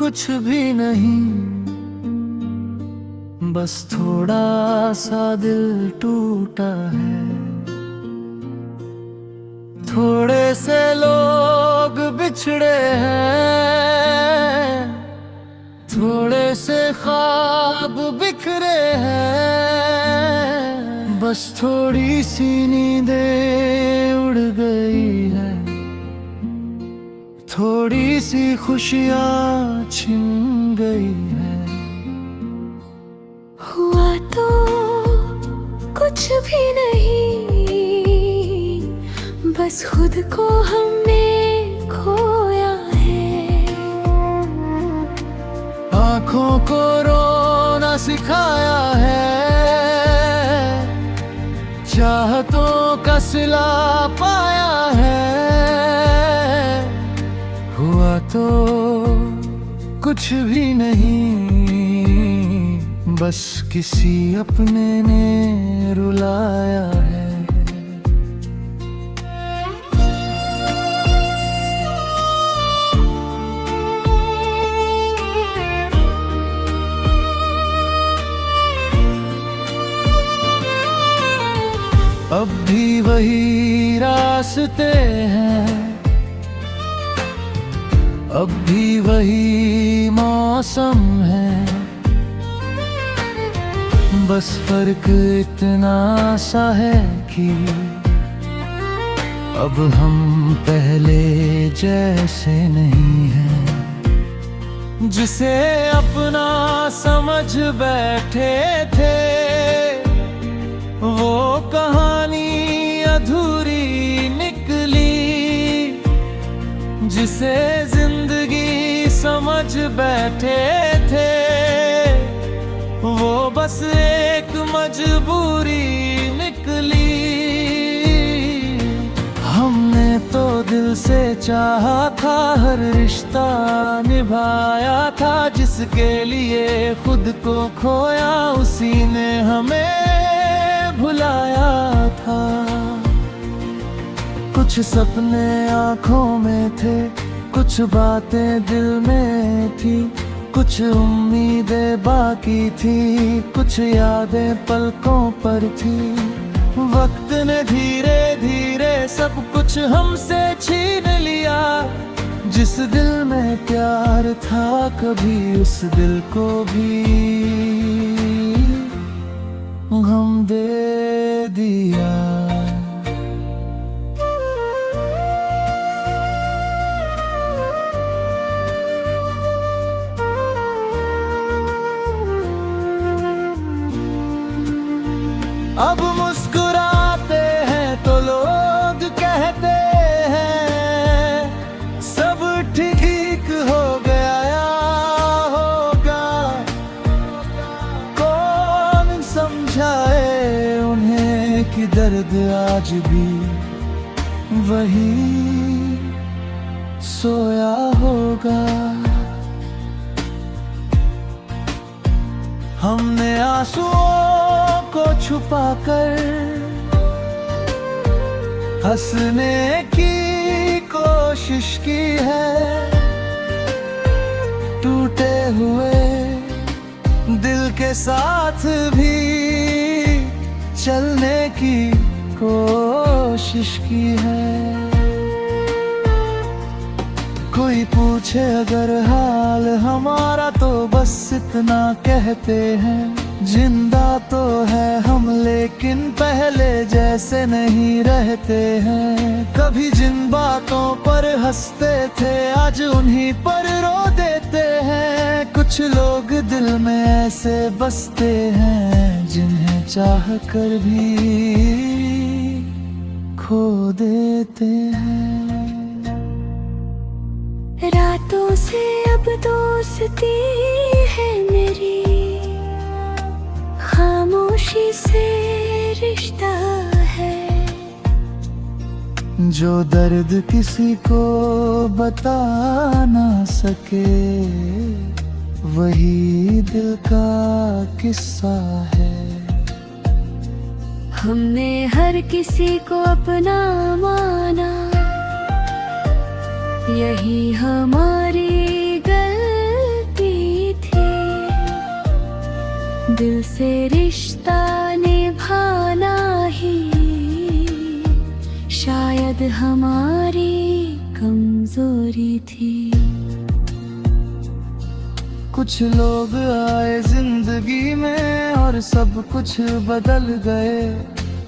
कुछ भी नहीं, बस थोड़ा सा दिल टूटा है। थोड़े से लोग बिछड़े हैं, थोड़े से ख्वाब बिखरे हैं। बस थोड़ी सी नींदें उड़ गई है, थोड़ी सी खुशियाँ छिन गई है। हुआ तो कुछ भी नहीं, बस खुद को हमने खोया है। आँखों को रोना सिखाया है, चाहतों का सिला पाया है। हुआ तो कुछ भी नहीं, बस किसी अपने ने रुलाया है। अब भी वही रास्ते हैं, अब भी वही मौसम है। बस फर्क इतना सा है कि अब हम पहले जैसे नहीं हैं। जिसे अपना समझ बैठे थे, वो कहानी अधूरी निकली। जिसे जिंदगी समझ बैठे थे, वो बस एक मजबूरी निकली। हमने तो दिल से चाहा था, हर रिश्ता निभाया था। जिसके लिए खुद को खोया, उसी ने हमें भुलाया था। कुछ सपने आँखों में थे, कुछ बातें दिल में थी, कुछ उम्मीदें बाकी थी, कुछ यादें पलकों पर थी। वक्त ने धीरे धीरे सब कुछ हमसे छीन लिया। जिस दिल में प्यार था, कभी उस दिल को भी गम दे दिया। अब मुस्कुराते हैं तो लोग कहते हैं सब ठीक हो गया या होगा। कौन समझाए उन्हें कि दर्द आज भी वही सोया होगा। हमने आंसुओं को छुपाकर हंसने की कोशिश की है। टूटे हुए दिल के साथ भी चलने की कोशिश की है। कोई पूछे अगर हाल हमारा, तो बस इतना कहते हैं जिंदा तो है हम, लेकिन पहले जैसे नहीं रहते हैं। कभी जिन बातों पर हंसते थे, आज उन्हीं पर रो देते हैं। कुछ लोग दिल में ऐसे बसते हैं, जिन्हें चाह कर भी खो देते हैं। रातों से अब दोस्ती है मेरी, खामोशी से रिश्ता है। जो दर्द किसी को बता ना सके, वही दिल का किस्सा है। हमने हर किसी को अपना माना, यही हमारी गलती से रिश्ता निभाना ही शायद हमारी कमजोरी थी। कुछ लोग आए जिंदगी में और सब कुछ बदल गए,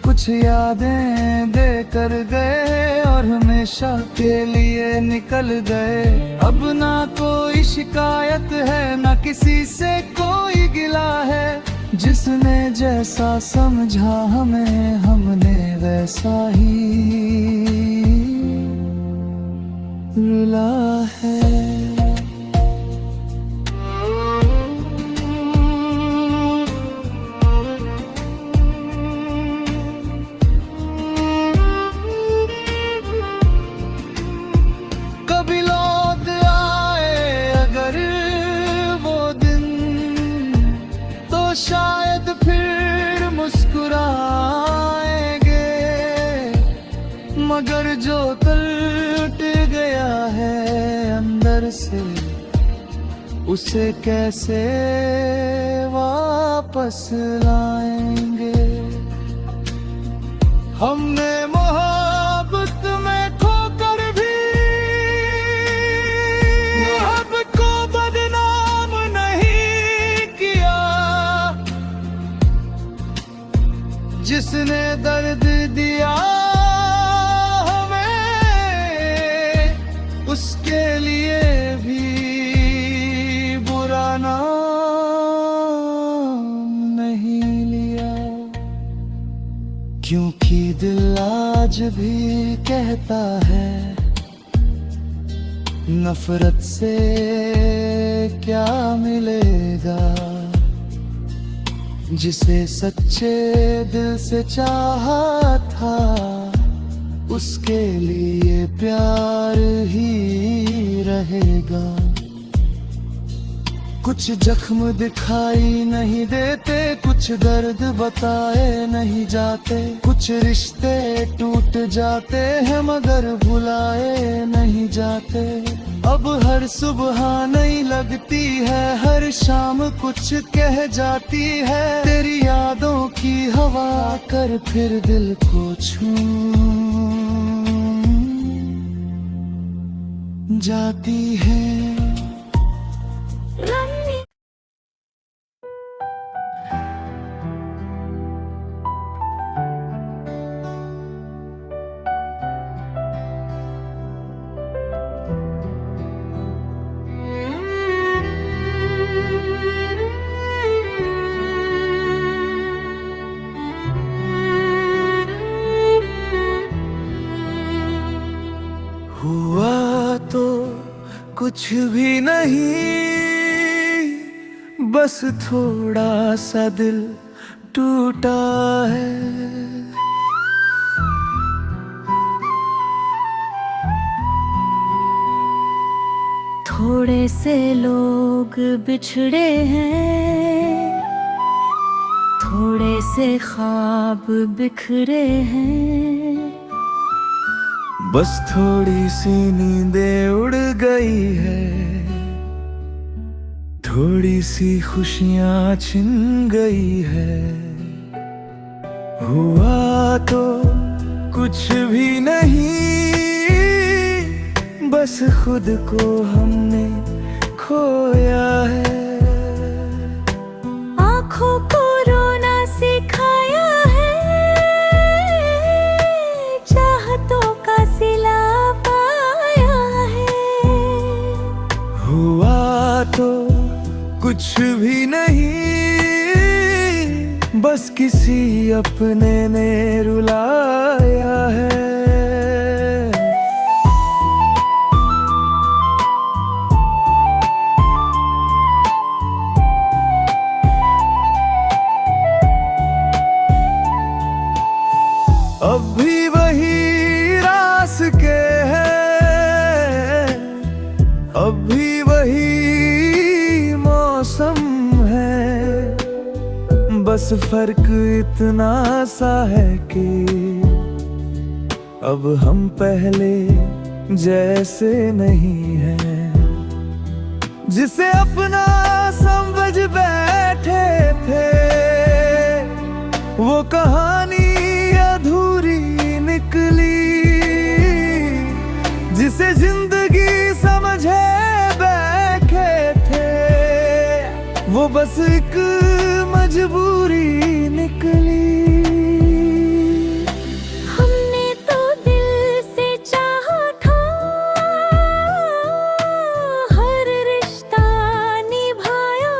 कुछ यादें देकर गए और हमेशा के लिए निकल गए। अब ना कोई शिकायत है, ना किसी से कोई गिला है। जिसने जैसा समझा हमें, हमने वैसा ही रुला है। कभी लौट आए अगर वो दिन, तो शायद फिर मुस्कुराएंगे। मगर जो टूट गया है अंदर से, उसे कैसे वापस लाएंगे। हमने मोहब्बत में खोकर भी को बदनाम नहीं किया। जिसने दर्द दिया हमें, उसके लिए भी बुरा नाम नहीं लिया। क्योंकि दिल आज भी कहता है, नफरत से क्या मिलेगा। जिसे सच्चे दिल से चाहा था, उसके लिए प्यार ही रहेगा। कुछ जख्म दिखाई नहीं देते, कुछ दर्द बताए नहीं जाते। कुछ रिश्ते टूट जाते हैं मगर भुलाए नहीं जाते। अब हर सुबह नहीं लगती है, हर शाम कुछ कह जाती है। तेरी यादों की हवा कर फिर दिल को छू जाती है। हुआ तो कुछ भी नहीं, बस थोड़ा सा दिल टूटा है। थोड़े से लोग बिछड़े हैं, थोड़े से ख्वाब बिखरे हैं। बस थोड़ी सी नींदें उड़ गई है, थोड़ी सी खुशियां छिन गई है। हुआ तो कुछ भी नहीं, बस खुद को हमने खोया है। आँखों को रोना सिखाया है, चाहतों का सिला पाया है। हुआ तो कुछ भी नहीं, बस किसी अपने ने रुलाया है। अब भी वही रास्ते हैं, अब भी वही मौसम है। बस फर्क इतना सा है कि अब हम पहले जैसे नहीं हैं। जिसे अपना समझ बैठे थे, वो कहानी अधूरी निकली, जिसे जिंदगी समझे बैठे थे, वो बस एक मजबूरी निकली। हमने तो दिल से चाहा था, हर रिश्ता निभाया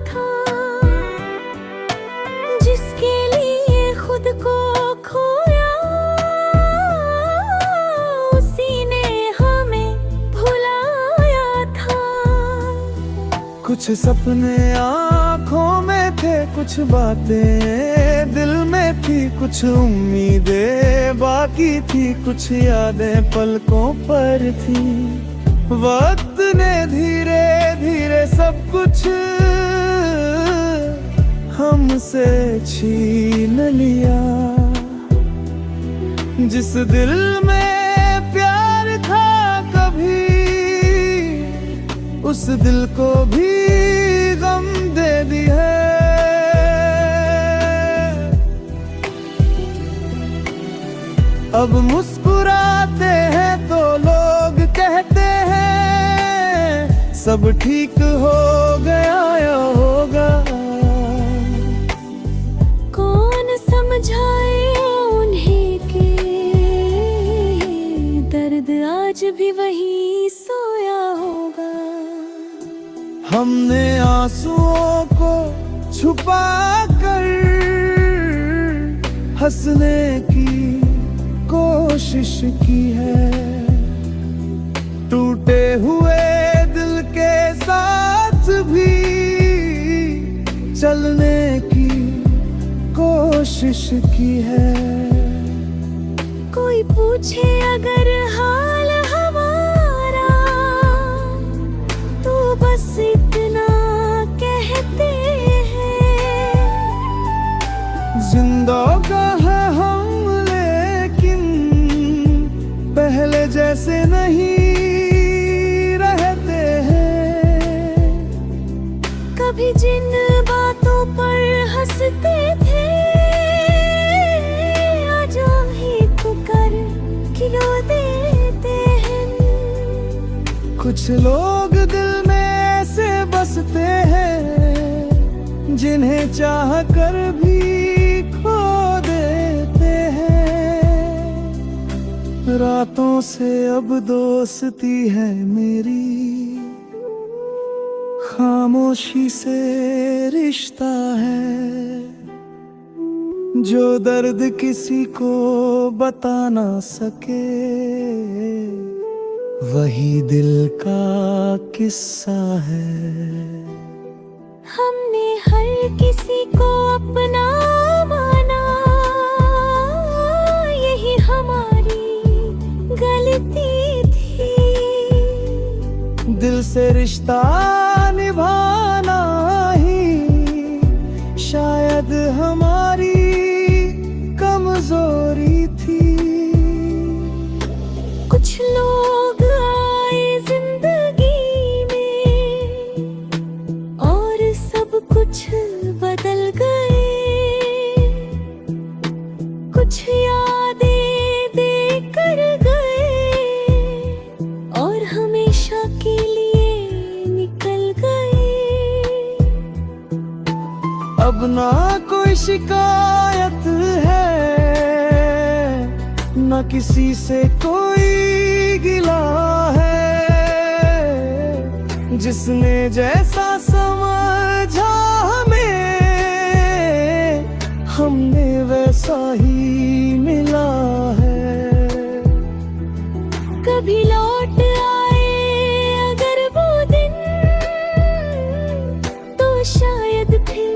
था, जिसके लिए खुद को खोया, उसी ने हमें भुलाया था। कुछ सपने आँखों में थे, कुछ बातें दिल में थी, कुछ उम्मीदें बाकी थी, कुछ यादें पलकों पर थी। वक्त ने धीरे धीरे सब कुछ हमसे छीन लिया। जिस दिल में प्यार था कभी, उस दिल को भी गम दे दिया। अब मुस्कुराते हैं तो लोग कहते हैं सब ठीक हो गया या होगा। कौन समझाए उन्हें कि दर्द आज भी वही सोया होगा। हमने आंसुओं को छुपा कर हंसने की कोशिश की है, टूटे हुए दिल के साथ भी चलने की कोशिश की है। कोई पूछे अगर हाल हमारा, तो बस इतना कहते हैं, जिंदा है हम लेकिन पहले जैसे नहीं रहते हैं। कभी जिन बातों पर हंसते थे, आज एक कर रो देते हैं। कुछ लोग दिल में ऐसे बसते हैं, जिन्हें चाह कर भी खो देते हैं। रातों से अब दोस्ती है मेरी, खामोशी से रिश्ता है, जो दर्द किसी को बता ना सके, वही दिल का किस्सा है। हमने हर किसी को अपना माना, यही हमारी गलती थी। दिल से रिश्ता निभाना ही शायद हमारी कमजोरी थी। कुछ लोग आए जिंदगी में और सब कुछ बदल गए। कुछ यादें देकर गए और हमेशा के लिए निकल गए। अब ना कोई शिकायत है, ना किसी से कोई गिला है। जिसने जैसा समझा हमें, हमने वैसा ही मिला है। कभी लौट आए अगर वो दिन, तो शायद फिर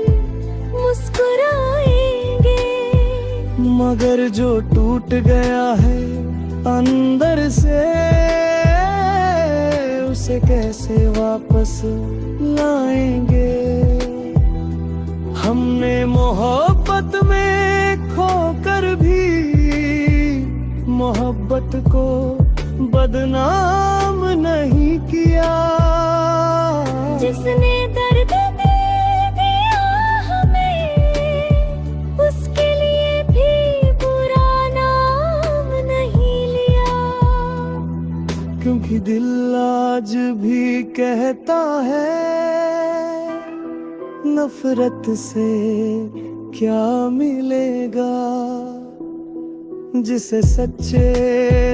मुस्कुराएंगे। मगर जो टूट गया है अंदर से, उसे कैसे वापस लाएंगे। हमने मोहब्बत में खोकर भी मोहब्बत को बदनाम नहीं किया। जिसने दर्द दे दिया हमें, उसके कि दिल आज भी कहता है नफरत से क्या मिलेगा। जिसे सच्चे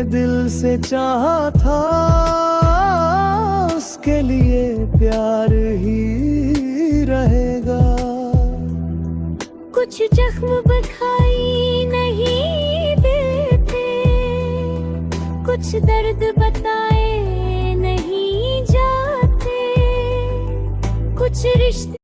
दिल से चाहा था उसके लिए प्यार ही रहेगा। कुछ जख्म बखाई नहीं देते, कुछ दर्द बताए नहीं जाते, कुछ रिश्ते